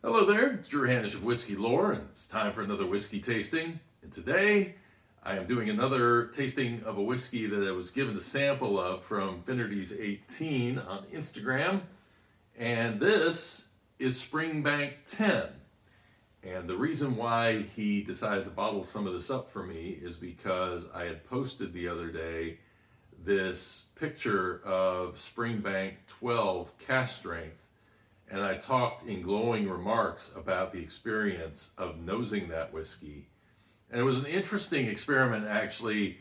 Hello there, it's Drew Hanish of Whiskey Lore, and it's time for another whiskey tasting. And today I am doing another tasting of a whiskey that I was given a sample of from Finnerty's18 on Instagram. And this is SpringBank 10. And the reason why he decided to bottle some of this up for me is because I had posted the other day this picture of SpringBank 12 Cask Strength. And I talked in glowing remarks about the experience of nosing that whiskey. And it was an interesting experiment, actually.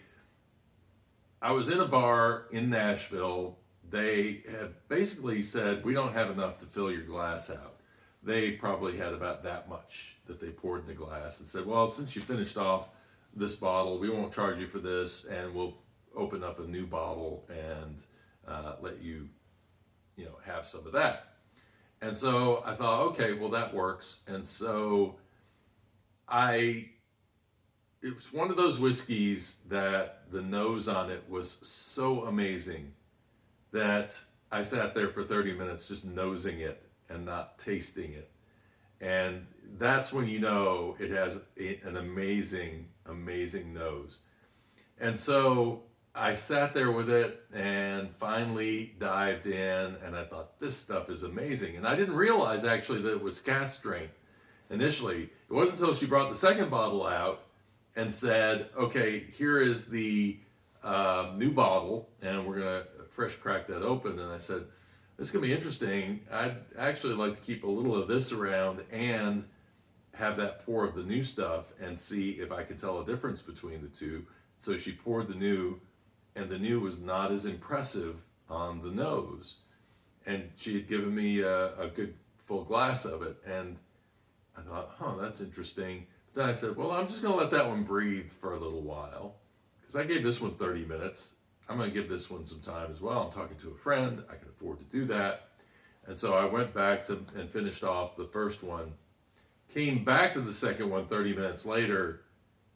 I was in a bar in Nashville. They had basically said, we don't have enough to fill your glass out. They probably had about that much that they poured in the glass and said, well, since you finished off this bottle, we won't charge you for this, and we'll open up a new bottle and let you, have some of that. And so I thought, okay, well, that works. And so it was one of those whiskeys that the nose on it was so amazing that I sat there for 30 minutes just nosing it and not tasting it. And that's when you know it has an amazing, amazing nose. And so I sat there with it and finally dived in, and I thought, this stuff is amazing. And I didn't realize actually that it was Cask Strength initially. It wasn't until she brought the second bottle out and said, okay, here is the new bottle, and we're gonna fresh crack that open. And I said, this is gonna be interesting. I'd actually like to keep a little of this around and have that pour of the new stuff and see if I could tell a difference between the two. So she poured the new, and the new was not as impressive on the nose. And she had given me a good full glass of it, and I thought, that's interesting. But then I said, well, I'm just gonna let that one breathe for a little while, because I gave this one 30 minutes. I'm gonna give this one some time as well. I'm talking to a friend, I can afford to do that. And so I went back and finished off the first one, came back to the second one 30 minutes later,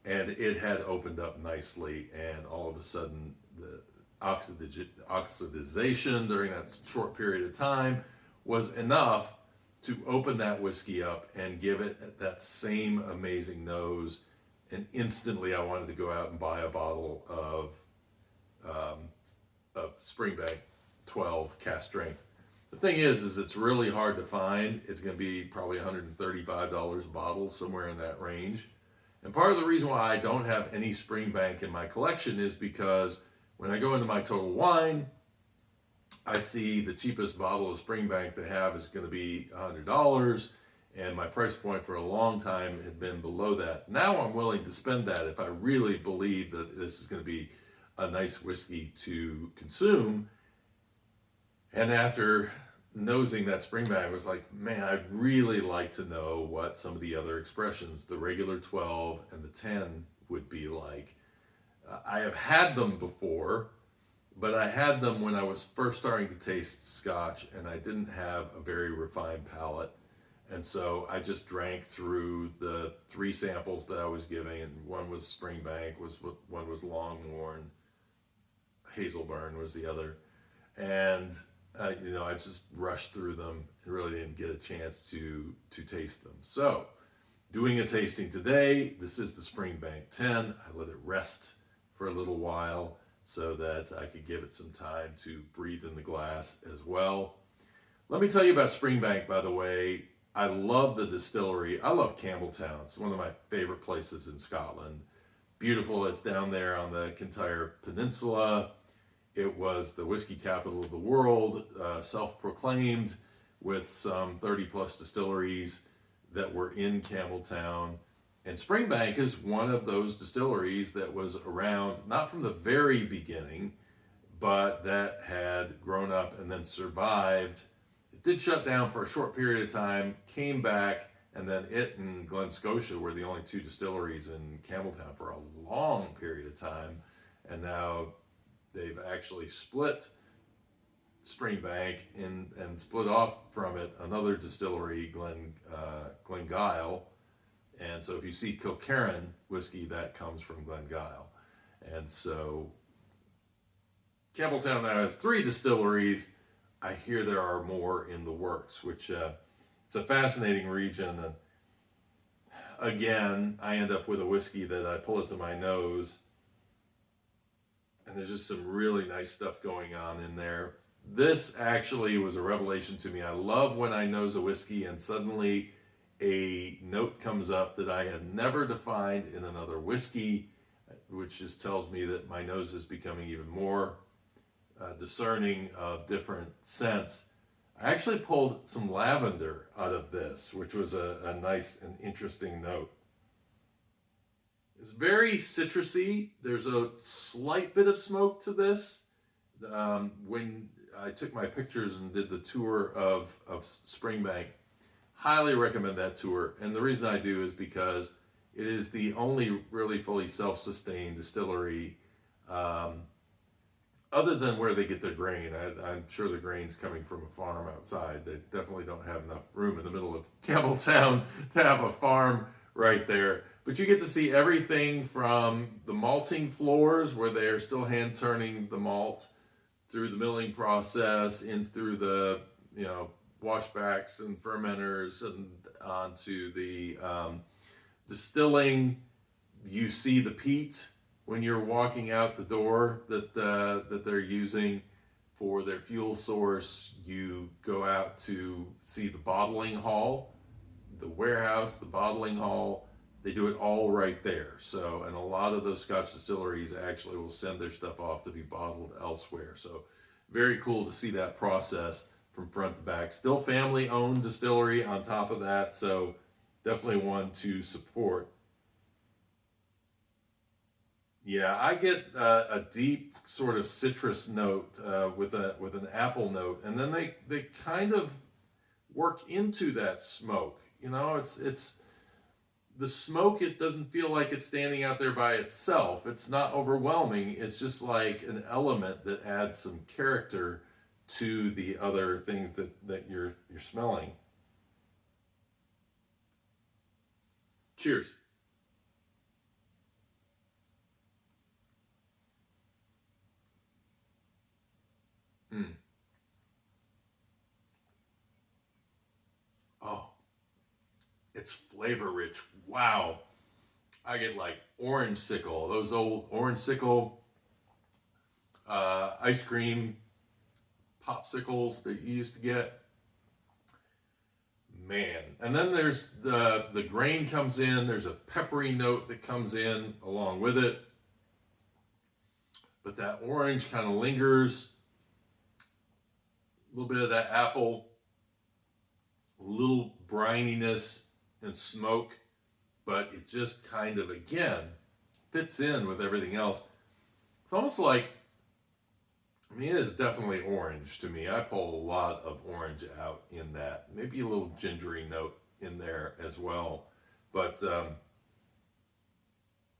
and it had opened up nicely, and all of a sudden the oxidization during that short period of time was enough to open that whiskey up and give it that same amazing nose. And instantly I wanted to go out and buy a bottle of SpringBank 12 Cask Strength. The thing is it's really hard to find. It's going to be probably $135 a bottle, somewhere in that range. And part of the reason why I don't have any SpringBank in my collection is because when I go into my Total Wine, I see the cheapest bottle of SpringBank they have is going to be $100, and my price point for a long time had been below that. Now I'm willing to spend that if I really believe that this is going to be a nice whiskey to consume. And after nosing that SpringBank, I was like, man, I'd really like to know what some of the other expressions, the regular 12 and the 10, would be like. I have had them before, but I had them when I was first starting to taste Scotch, and I didn't have a very refined palate. And so I just drank through the 3 samples that I was giving, and one was SpringBank, one was Longmorn, Hazelburn was the other. And I just rushed through them and really didn't get a chance to taste them. So, doing a tasting today. This is the SpringBank 10. I let it rest for a little while so that I could give it some time to breathe in the glass as well. Let me tell you about SpringBank, by the way. I love the distillery. I love Campbeltown. It's one of my favorite places in Scotland. Beautiful. It's down there on the Kintyre Peninsula. It was the whiskey capital of the world, self-proclaimed, with some 30 plus distilleries that were in Campbeltown. And SpringBank is one of those distilleries that was around, not from the very beginning, but that had grown up and then survived. It did shut down for a short period of time, came back, and then it and Glen Scotia were the only 2 distilleries in Campbeltown for a long period of time. And now they've actually split SpringBank and split off from it another distillery, Glengyle. And so if you see Kilkerran whiskey, that comes from Glengyle. And so Campbeltown now has 3 distilleries. I hear there are more in the works, which it's a fascinating region. And again, I end up with a whiskey that I pull it to my nose, and there's just some really nice stuff going on in there. This actually was a revelation to me. I love when I nose a whiskey and suddenly a note comes up that I had never defined in another whiskey, which just tells me that my nose is becoming even more discerning of different scents. I actually pulled some lavender out of this, which was a nice and interesting note. It's very citrusy. There's a slight bit of smoke to this. When I took my pictures and did the tour of SpringBank, highly recommend that tour. And the reason I do is because it is the only really fully self-sustained distillery, other than where they get their grain. I'm sure the grain's coming from a farm outside. They definitely don't have enough room in the middle of Campbeltown to have a farm right there. But you get to see everything from the malting floors, where they are still hand turning the malt, through the milling process, in through the washbacks and fermenters, and onto the distilling. You see the peat when you're walking out the door that they're using for their fuel source. You go out to see the bottling hall, the warehouse, the bottling hall. They do it all right there. So, and a lot of those Scotch distilleries actually will send their stuff off to be bottled elsewhere. So very cool to see that process from front to back. Still family owned distillery on top of that. So definitely one to support. Yeah, I get a deep sort of citrus note with an apple note, and then they kind of work into that smoke. It's the smoke. It doesn't feel like it's standing out there by itself. It's not overwhelming. It's just like an element that adds some character to the other things that you're smelling. Cheers. Mm. Oh, it's flavor rich. Wow. I get like orange sickle, those old orange sickle ice cream popsicles that you used to get. Man. And then there's the grain comes in. There's a peppery note that comes in along with it. But that orange kind of lingers. A little bit of that apple, a little brininess and smoke, but it just kind of, again, fits in with everything else. It's almost like, it is definitely orange to me. I pull a lot of orange out in that. Maybe a little gingery note in there as well. But,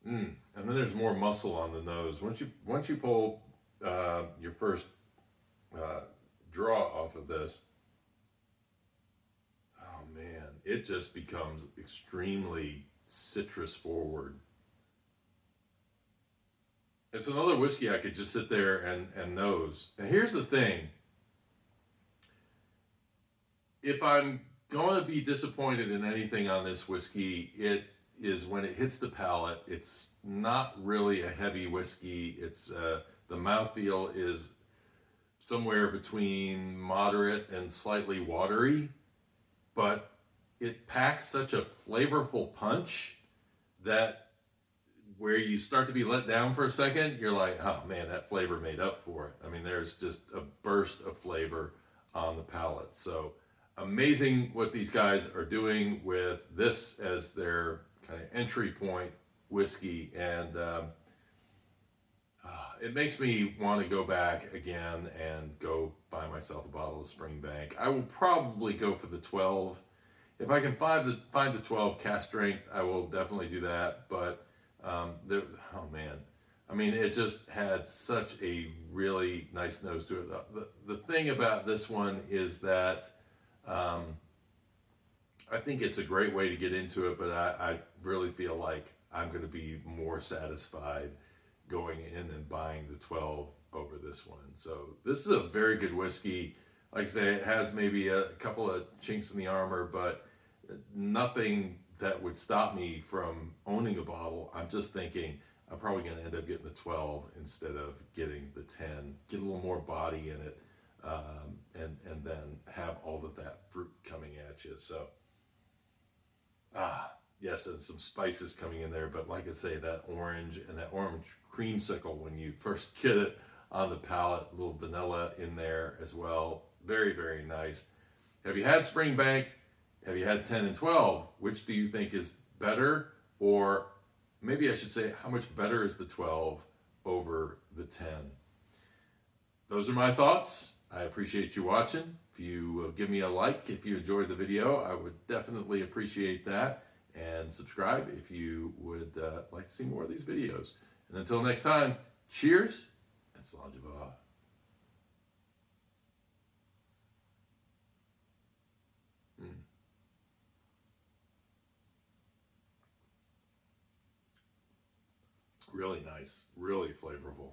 and then there's more muscle on the nose. Once you pull your first draw off of this, oh man, it just becomes extremely citrus forward. It's another whiskey I could just sit there and nose. And here's the thing. If I'm going to be disappointed in anything on this whiskey, it is when it hits the palate. It's not really a heavy whiskey. It's the mouthfeel is somewhere between moderate and slightly watery, but it packs such a flavorful punch that where you start to be let down for a second, you're like, oh man, that flavor made up for it. I mean, there's just a burst of flavor on the palate. So amazing what these guys are doing with this as their kind of entry point whiskey. And it makes me want to go back again and go buy myself a bottle of SpringBank. I will probably go for the 12. If I can find the 12 Cask Strength, I will definitely do that. But oh man, I mean, it just had such a really nice nose to it. The thing about this one is that I think it's a great way to get into it, but I really feel like I'm going to be more satisfied going in and buying the 12 over this one. So this is a very good whiskey. Like I say, it has maybe a couple of chinks in the armor, but nothing that would stop me from owning a bottle. I'm just thinking I'm probably going to end up getting the 12 instead of getting the 10. Get a little more body in it, and then have all of that fruit coming at you. So, yes, and some spices coming in there. But like I say, that orange and that orange creamsicle when you first get it on the palate, a little vanilla in there as well. Very, very nice. Have you had SpringBank? Have you had 10 and 12? Which do you think is better? Or maybe I should say, how much better is the 12 over the 10? Those are my thoughts. I appreciate you watching. If you give me a like, if you enjoyed the video, I would definitely appreciate that. And subscribe if you would like to see more of these videos. And until next time, cheers and Slainte. Really nice, really flavorful.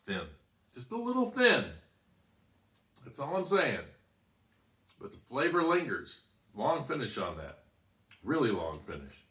Thin, just a little thin. That's all I'm saying. But the flavor lingers. Long finish on that. Really long finish.